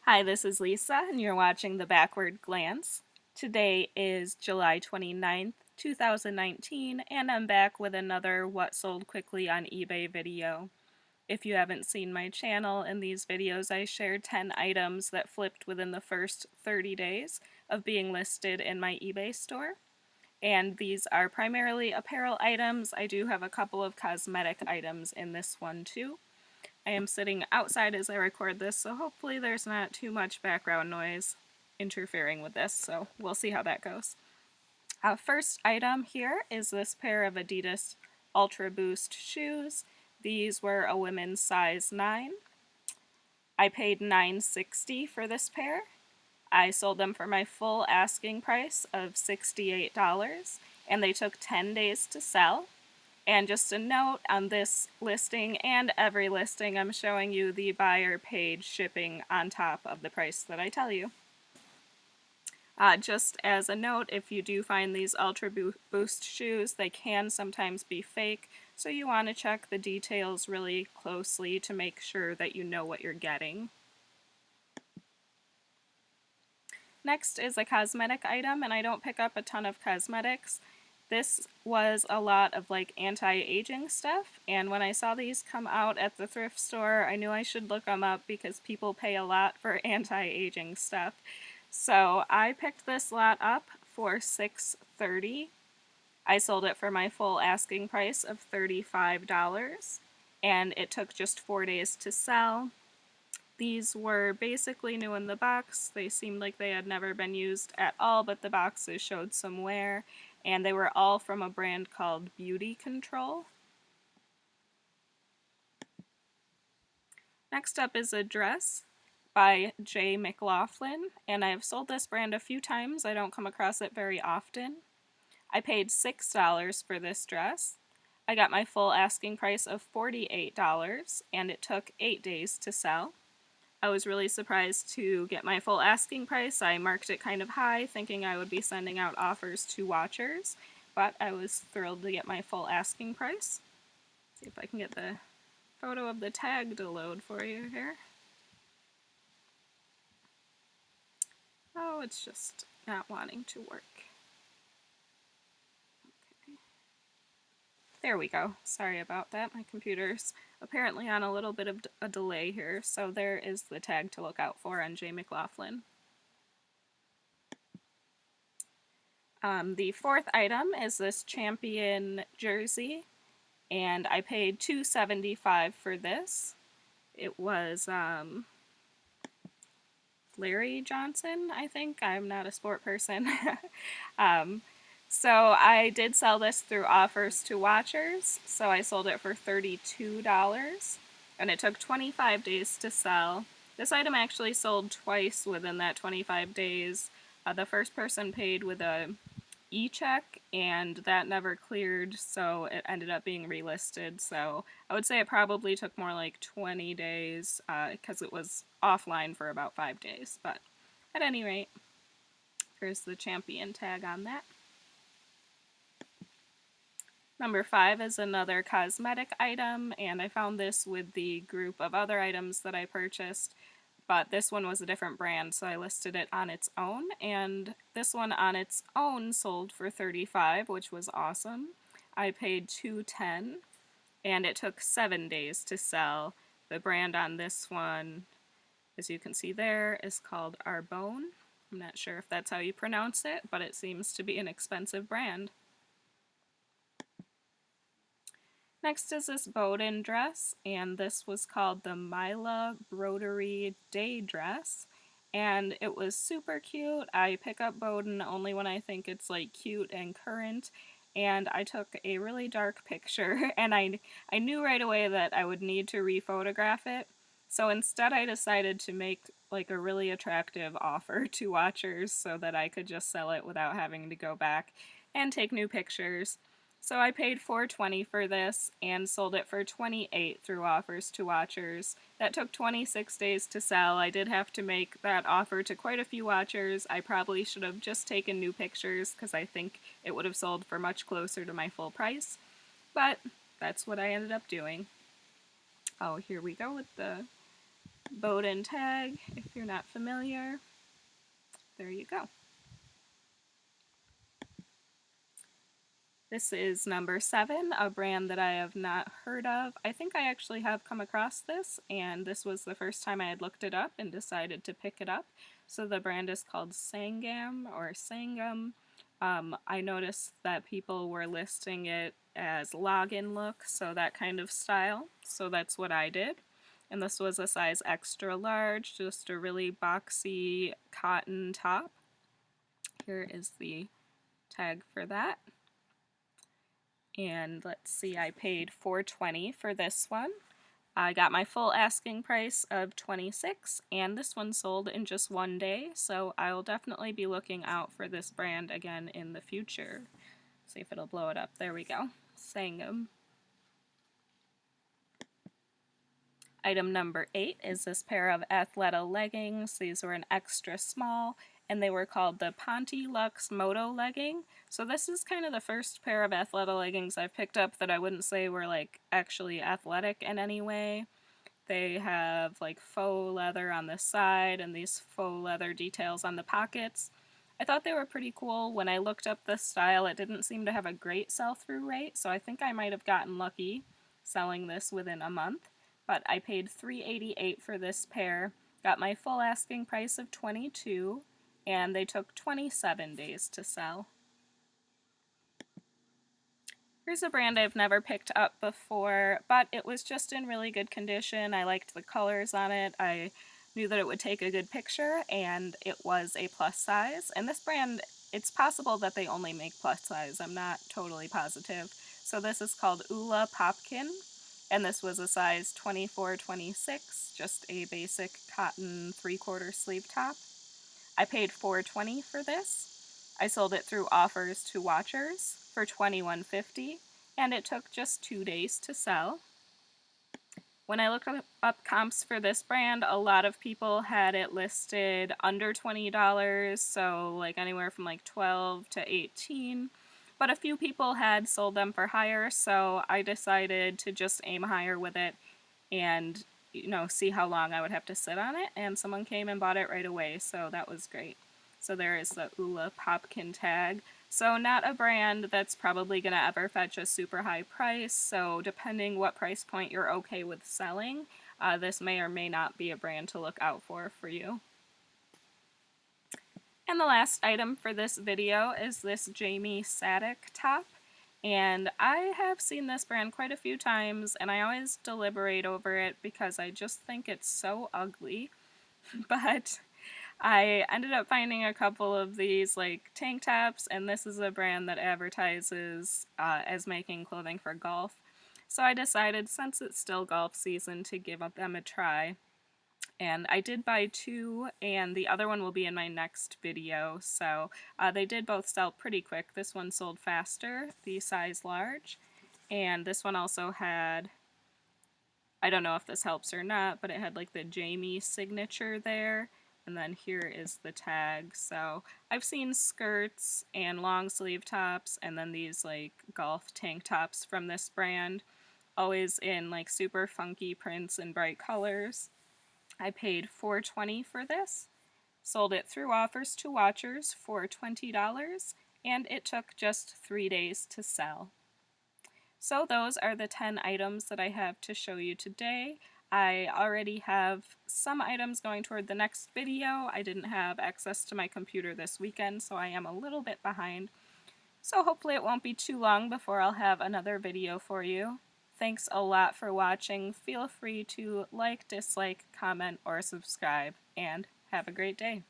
Hi, this is Lisa, and you're watching The Backward Glance. Today is July 29th, 2019, and I'm back with another What Sold Quickly on eBay video. If you haven't seen my channel, in these videos I share 10 items that flipped within the first 30 days of being listed in my eBay store. And these are primarily apparel items. I do have a couple of cosmetic items in this one too. I am sitting outside as I record this, so hopefully there's not too much background noise interfering with this, so we'll see how that goes. First item here is this pair of Adidas Ultra Boost shoes. These were a women's size 9. I paid $9.60 for this pair. I sold them for my full asking price of $68, and they took 10 days to sell. And just a note, on this listing and every listing, I'm showing you the buyer paid shipping on top of the price that I tell you. Just as a note, if you do find these Ultra Boost shoes, they can sometimes be fake, so you want to check the details really closely to make sure that you know what you're getting. Next is a cosmetic item, and I don't pick up a ton of cosmetics. This was a lot of like anti-aging stuff, and when I saw these come out at the thrift store, I knew I should look them up because people pay a lot for anti-aging stuff. So I picked this lot up for $6.30. I sold it for my full asking price of $35, and it took just 4 days to sell. These were basically new in the box. They seemed like they had never been used at all, but the boxes showed some wear, and they were all from a brand called Beauty Control. Next up is a dress by J. McLaughlin, and I've sold this brand a few times. I don't come across it very often. I paid $6 for this dress. I got my full asking price of $48, and it took 8 days to sell. I was really surprised to get my full asking price. I marked it kind of high, thinking I would be sending out offers to watchers, but I was thrilled to get my full asking price. See if I can get the photo of the tag to load for you here. Oh, it's just not wanting to work. Okay. There we go. Sorry about that. My computer's apparently on a little bit of a delay here, so there is the tag to look out for on J. McLaughlin. The fourth item is this Champion jersey, and I paid $2.75 for this. It was Larry Johnson, I think. I'm not a sport person. So I did sell this through offers to watchers, so I sold it for $32, and it took 25 days to sell. This item actually sold twice within that 25 days. The first person paid with a e-check, and that never cleared, so it ended up being relisted. So I would say it probably took more like 20 days because it was offline for about 5 days. But at any rate, here's the Champion tag on that. Number 5 is another cosmetic item, and I found this with the group of other items that I purchased, but this one was a different brand, so I listed it on its own, and this one on its own sold for $35, which was awesome. I paid $2.10, and it took 7 days to sell. The brand on this one, as you can see there, is called Arbonne. I'm not sure if that's how you pronounce it, but it seems to be an expensive brand. Next is this Bowden dress, and this was called the Mila Broderie Day Dress, and it was super cute. I pick up Bowden only when I think it's like cute and current, and I took a really dark picture, and I knew right away that I would need to rephotograph it, so instead I decided to make like a really attractive offer to watchers so that I could just sell it without having to go back and take new pictures. So I paid $4.20 for this and sold it for $28 through offers to watchers. That took 26 days to sell. I did have to make that offer to quite a few watchers. I probably should have just taken new pictures because I think it would have sold for much closer to my full price. But that's what I ended up doing. Oh, here we go with the Bowden tag, if you're not familiar. There you go. This is number 7, a brand that I have not heard of. I think I actually have come across this, and this was the first time I had looked it up and decided to pick it up. So the brand is called Sangam or Sangam. I noticed that people were listing it as login look, so that kind of style. So that's what I did. And this was a size extra large, just a really boxy cotton top. Here is the tag for that. And let's see, I paid $4.20 for this one. I got my full asking price of $26, and this one sold in just one day, so I'll definitely be looking out for this brand again in the future. See if it'll blow it up. There we go. Sangam. Item number 8 is this pair of Athleta leggings. These were an extra small, and they were called the Ponte Luxe Moto legging. So this is kind of the first pair of Athleta leggings I've picked up that I wouldn't say were like actually athletic in any way. They have like faux leather on the side and these faux leather details on the pockets. I thought they were pretty cool. When I looked up this style, it didn't seem to have a great sell-through rate, so I think I might have gotten lucky selling this within a month. But I paid $3.88 for this pair, got my full asking price of $22, and they took 27 days to sell. Here's a brand I've never picked up before, but it was just in really good condition. I liked the colors on it. I knew that it would take a good picture, and it was a plus size. And this brand, it's possible that they only make plus size. I'm not totally positive. So this is called Ula Popkin, and this was a size 24-26, just a basic cotton 3/4 sleeve top. I paid $4.20 for this. I sold it through offers to watchers for $21.50, and it took just 2 days to sell. When I looked up comps for this brand, a lot of people had it listed under $20, so like anywhere from like $12 to $18. But a few people had sold them for higher, so I decided to just aim higher with it and, you know, see how long I would have to sit on it, and someone came and bought it right away, so that was great. So there is the Ula Popkin tag. So not a brand that's probably going to ever fetch a super high price, so depending what price point you're okay with selling, this may or may not be a brand to look out for you. And the last item for this video is this Jamie Sadik top. And I have seen this brand quite a few times, and I always deliberate over it because I just think it's so ugly. But I ended up finding a couple of these like tank tops, and this is a brand that advertises as making clothing for golf. So I decided, since it's still golf season, to give them a try. And I did buy 2, and the other one will be in my next video. So they did both sell pretty quick. This one sold faster, the size large, and this one also had, I don't know if this helps or not, but it had like the Jamie signature there, and then here is the tag. So I've seen skirts and long sleeve tops, and then these like golf tank tops from this brand, always in like super funky prints and bright colors. I paid $4.20 for this, sold it through offers to watchers for $20, and it took just 3 days to sell. So those are the 10 items that I have to show you today. I already have some items going toward the next video. I didn't have access to my computer this weekend, so I am a little bit behind. So hopefully it won't be too long before I'll have another video for you. Thanks a lot for watching. Feel free to like, dislike, comment, or subscribe, and have a great day.